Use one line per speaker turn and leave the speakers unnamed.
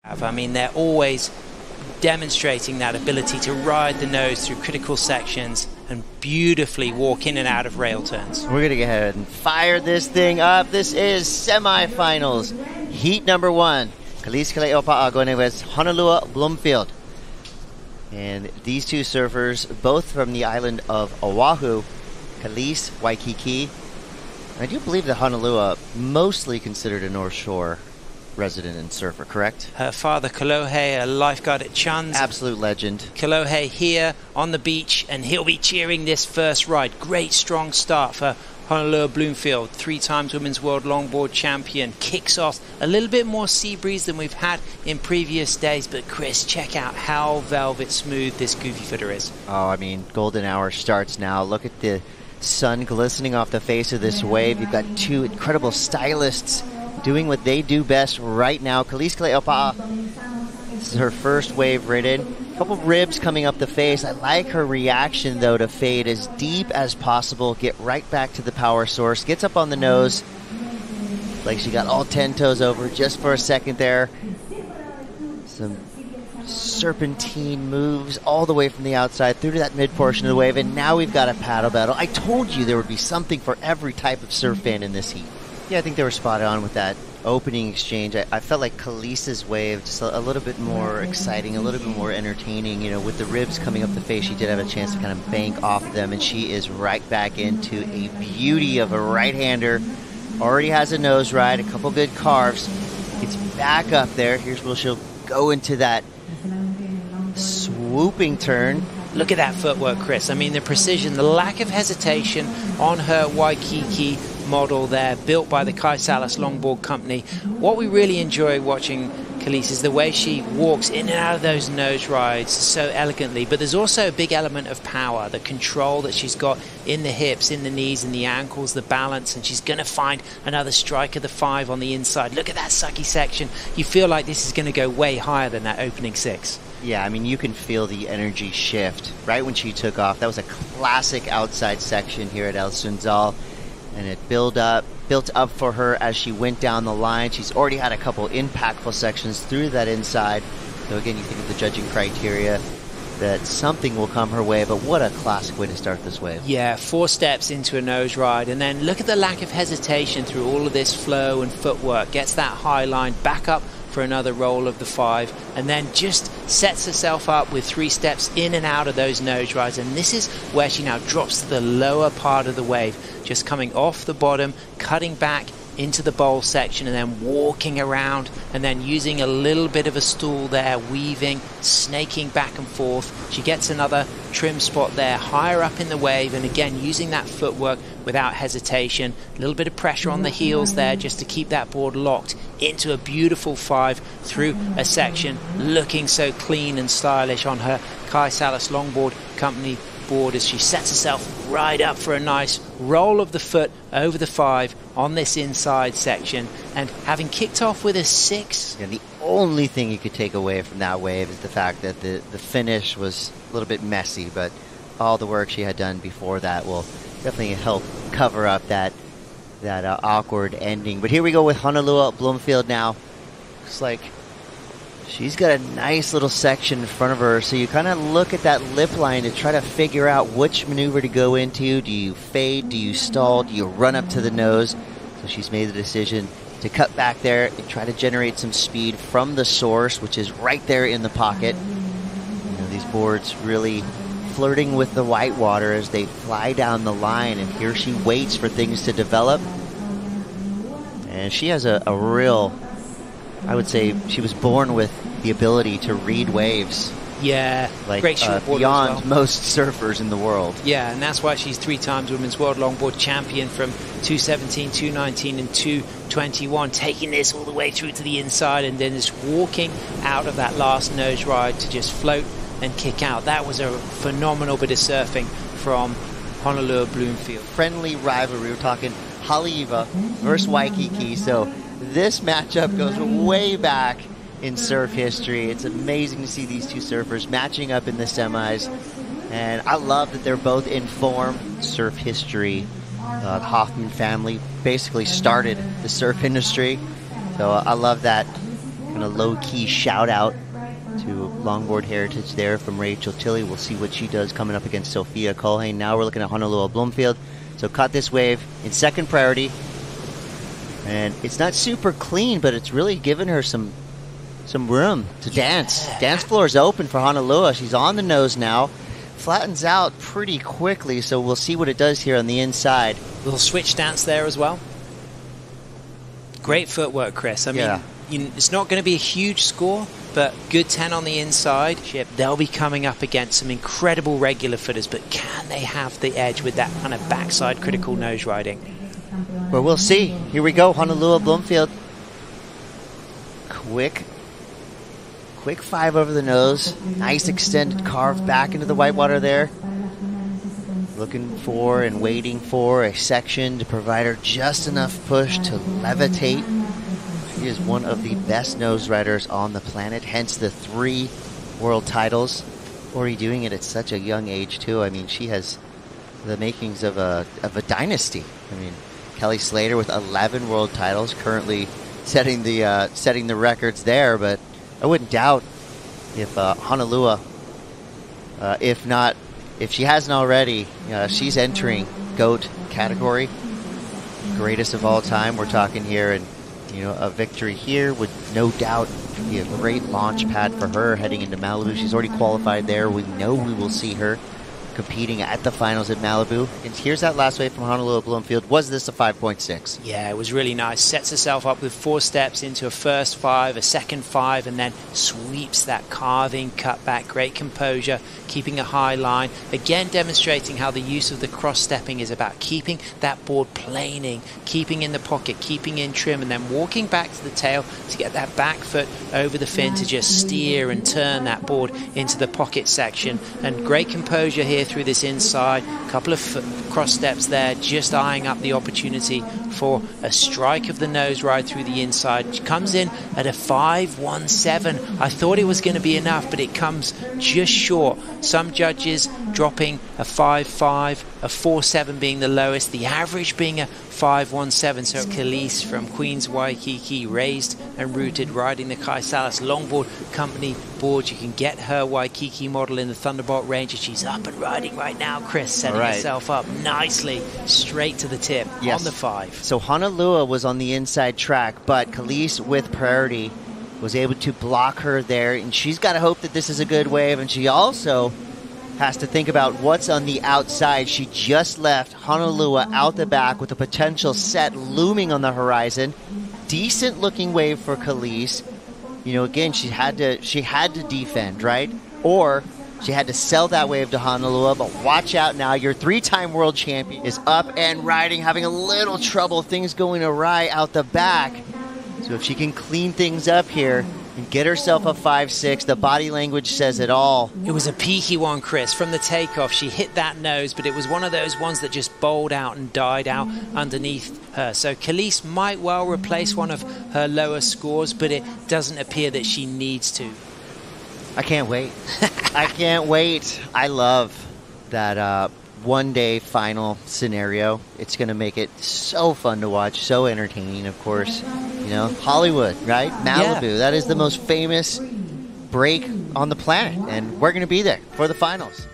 I mean, they're always demonstrating that ability to ride the nose through critical sections and beautifully walk in and out of rail turns.
We're going to go ahead and fire this thing up. This is semifinals. Heat number 1. Kelis Kaleopaa going against Honolua Blomfield. And these two surfers, both from the island of Oahu, Kelis, Waikiki. I do believe that Honolua mostly considered a North Shore resident and surfer, correct?
Her father, Kalohe, a lifeguard at Chun's.
Absolute legend.
Kalohe here on the beach, and he'll be cheering this first ride. Great strong start for Honolua Blomfield, 3 times Women's World Longboard Champion. Kicks off a little bit more sea breeze than we've had in previous days, but Chris, check out how velvet smooth this goofy footer is.
Oh, I mean, golden hour starts now. Look at the sun glistening off the face of this wave. You've got 2 incredible stylists doing what they do best right now. Kelis Kaleopaa, this is her first wave ridden. A couple ribs coming up the face. I like her reaction, though, to fade as deep as possible. Get right back to the power source. Gets up on the nose. Like she got all 10 toes over just for a second there. Some serpentine moves all the way from the outside through to that mid portion of the wave. And now we've got a paddle battle. I told you there would be something for every type of surf fan in this heat. Yeah, I think they were spot on with that opening exchange. I felt like Kelis's wave just a little bit more exciting, a little bit more entertaining. You know, with the ribs coming up the face, she did have a chance to kind of bank off them, and she is right back into a beauty of a right-hander. Already has a nose ride, a couple good carves. Gets back up there. Here's where she'll go into that swooping turn.
Look at that footwork, Chris. I mean, the precision, the lack of hesitation on her Waikiki model there, built by the K.Kaleopaa Longboard Company. What we really enjoy watching Kelis is the way she walks in and out of those nose rides so elegantly, but there's also a big element of power, the control that she's got in the hips, in the knees, in the ankles, the balance, and she's going to find another strike of the 5 on the inside. Look at that sucky section. You feel like this is going to go way higher than that opening 6.
Yeah, I mean, you can feel the energy shift right when she took off. That was a classic outside section here at El Sunzal, and it built up for her as she went down the line. She's already had a couple impactful sections through that inside. So again, you think of the judging criteria, that something will come her way, but what a classic way to start this wave.
Yeah, 4 steps into a nose ride, and then look at the lack of hesitation through all of this flow and footwork. Gets that high line, back up for another roll of the 5, and then just sets herself up with 3 steps in and out of those nose rides. And this is where she now drops to the lower part of the wave, just coming off the bottom, cutting back into the bowl section, and then walking around, and then using a little bit of a stool there, weaving, snaking back and forth. She gets another trim spot there, higher up in the wave, and again using that footwork without hesitation. A little bit of pressure on the heels there just to keep that board locked into a beautiful 5 through a section, looking so clean and stylish on her K.Kaleopaa Longboard Company board as she sets herself right up for a nice roll of the foot over the 5 on this inside section. And having kicked off with a 6.
And the only thing you could take away from that wave is the fact that the finish was a little bit messy, but all the work she had done before that will definitely help cover up that awkward ending. But here we go with Honolua Blomfield now. Looks like she's got a nice little section in front of her, so you kind of look at that lip line to try to figure out which maneuver to go into. Do you fade? Do you stall? Do you run up to the nose? So she's made the decision to cut back there and try to generate some speed from the source, which is right there in the pocket. You know, these boards really flirting with the white water as they fly down the line, and here she waits for things to develop. And she has a real, I would say she was born with the ability to read waves.
Yeah,
like,
great shortboarder
beyond
as well.
most surfers in the world.
Yeah, and that's why she's 3 times Women's World Longboard Champion from 2017, 2019 and 2021, taking this all the way through to the inside and then just walking out of that last nose ride to just float and kick out. That was a phenomenal bit of surfing from Honolua Blomfield.
Friendly rivalry. We're talking Haleiwa versus Waikiki, so this matchup goes way back in surf history. It's amazing to see these two surfers matching up in the semis, and I love that they're both in form. Surf history, the Hoffman family basically started the surf industry, so I love that kind of low-key shout-out to longboard heritage there from Rachel Tilley. We'll see what she does coming up against Sophia Culhane. Now we're looking at Honolua Blomfield. So caught this wave in second priority. And it's not super clean, but it's really given her some room to dance. Dance floor is open for Honolua. She's on the nose now. Flattens out pretty quickly, so we'll see what it does here on the inside.
Little switch dance there as well. Great footwork, Chris. I mean, it's not going to be a huge score, but good 10 on the inside. They'll be coming up against some incredible regular footers, but can they have the edge with that kind of backside critical nose riding?
Well, we'll see. Here we go, Honolua Blomfield. Quick 5 over the nose. Nice extended carve back into the whitewater there. Looking for and waiting for a section to provide her just enough push to levitate. She is one of the best nose riders on the planet, hence the 3 world titles. Already doing it at such a young age too. I mean, she has the makings of a dynasty. I mean, Kelly Slater with 11 world titles, currently setting the records there. But I wouldn't doubt if Honolua, if she hasn't already, she's entering GOAT category, greatest of all time. We're talking here, and a victory here would no doubt be a great launch pad for her heading into Malibu. She's already qualified there. We know we will see her competing at the finals at Malibu. And here's that last wave from Honolua Blomfield. Was this a 5.6?
Yeah, it was really nice. Sets herself up with 4 steps into a first 5, a second 5, and then sweeps that carving cut back. Great composure, keeping a high line. Again, demonstrating how the use of the cross-stepping is about keeping that board planing, keeping in the pocket, keeping in trim, and then walking back to the tail to get that back foot over the fin to just steer and turn that board into the pocket section. And great composure here through this inside, couple of cross steps there, just eyeing up the opportunity for a strike of the nose ride through the inside. She comes in at a 5.17. I thought it was going to be enough, but it comes just short. Some judges dropping a 5.5, a 4.7 being the lowest, the average being a 5.17. So Kelis from Queens Waikiki, raised and rooted, riding the Kaisalis Longboard Company board. You can get her Waikiki model in the Thunderbolt range, and she's up and riding right now, Chris, setting herself up nicely straight to the tip on the 5.
So Honolua was on the inside track, but Kelis with priority was able to block her there, and she's got to hope that this is a good wave, and she also has to think about what's on the outside. She just left Honolua out the back with a potential set looming on the horizon. Decent looking wave for Kelis. Again, she had to defend, right? Or she had to sell that wave to Honolua, but watch out now. Your 3-time world champion is up and riding, having a little trouble, things going awry out the back. So if she can clean things up here and get herself a 5.6, the body language says it all.
It was a peaky one, Chris. From the takeoff, she hit that nose, but it was one of those ones that just bowled out and died out underneath her. So Kelis might well replace one of her lower scores, but it doesn't appear that she needs to.
I can't wait. I can't wait. I love that one-day final scenario. It's going to make it so fun to watch, so entertaining, of course. Hollywood, right? Malibu. That is the most famous break on the planet, and we're going to be there for the finals.